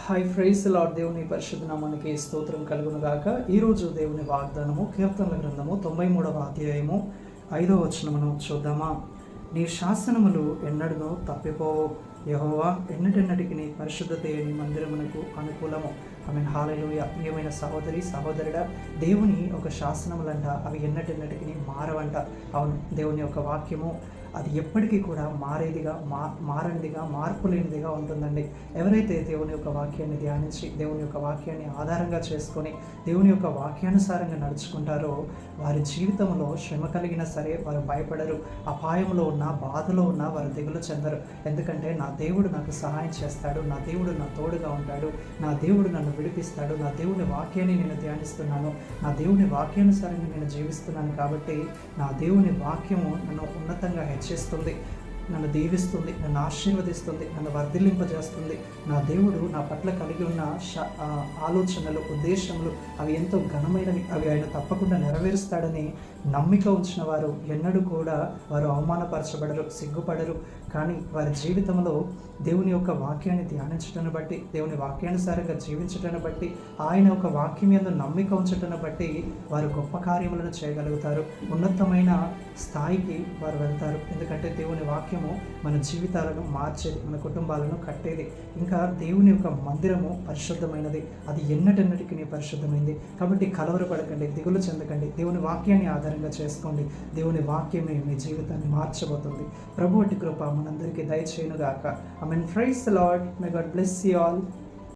Hi fries lord. దేవుని పరిశుద్ధ నామానికి స్తోత్రం కలుగును గాక. ఈరోజు దేవుని వాగ్దానము కీర్తనల గ్రంథము 93వ అధ్యాయము 5వ వచనమును చూద్దామా. నీ శాసనములు ఎన్నడూ తప్పిపోవు యెహోవా, ఎన్నటెన్నటికి నీ పరిశుద్ధతే నీ మందిరమునకు అనుకూలము. ఆమె హల్లెలూయా. ప్రియమైన సహోదరి సహోదరుడా, దేవుని ఒక శాసనములంట అవి ఎన్నటెన్నటికి మారవంట. అవును, దేవుని యొక్క వాక్యము అది ఎప్పటికీ కూడా మారేదిగా మారనిదిగా మార్పు లేనిదిగా ఉంటుందండి. ఎవరైతే దేవుని యొక్క వాక్యాన్ని ధ్యానించి దేవుని యొక్క వాక్యాన్ని ఆధారంగా చేసుకొని దేవుని యొక్క వాక్యానుసారంగా నడుచుకుంటారో వారి జీవితంలో శ్రమ కలిగినా సరే వారు భయపడరు. అపాయంలో ఉన్న బాధలో ఉన్న వారు దిగులు చెందరు. ఎందుకంటే నా దేవుడు నాకు సహాయం చేస్తాడు, నా దేవుడు నా తోడుగా ఉంటాడు, నా దేవుడు నన్ను విడిపిస్తాడు, నా దేవుని వాక్యాన్ని నేను ధ్యానిస్తున్నాను, నా దేవుని వాక్యానుసారంగా నేను జీవిస్తున్నాను. కాబట్టి నా దేవుని వాక్యము నన్ను ఉన్నతంగా హెచ్చిస్తుంది, నన్ను దీవిస్తుంది, నన్ను ఆశీర్వదిస్తుంది, నన్ను వర్ధిల్లింపజేస్తుంది. నా దేవుడు నా పట్ల కలిగి ఉన్న ఆలోచనలు ఉద్దేశములు అవి ఎంతో ఘనమైనవి, అవి ఆయన తప్పకుండా నెరవేరుస్తాడని నమ్మిక ఉంచిన వారు ఎన్నడూ కూడా వారు అవమానపరచబడరు, సిగ్గుపడరు. కానీ వారి జీవితంలో దేవుని యొక్క వాక్యాన్ని ధ్యానించటాన్ని బట్టి, దేవుని వాక్యానుసారంగా జీవించటాన్ని బట్టి, ఆయన ఒక వాక్యం మీద నమ్మిక ఉంచటాన్ని బట్టి వారు గొప్ప కార్యములను చేయగలుగుతారు, ఉన్నతమైన స్థాయికి వారు వెళ్తారు. ఎందుకంటే దేవుని వాక్యము మన జీవితాలను మార్చేది, మన కుటుంబాలను కట్టేది. ఇంకా దేవుని యొక్క మందిరము పరిశుద్ధమైనది, అది ఎన్నటెన్నటికి పరిశుద్ధమైంది. కాబట్టి కలవరపడకండి, దిగులు చెందకండి, దేవుని వాక్యాన్ని ఆధారంగా చేసుకోండి. దేవుని వాక్యమే మీ జీవితాన్ని మార్చబోతుంది. ప్రభువటి కృప మనందరికీ దయచేయునుగాక. Amen. Praise the Lord. May God bless you all.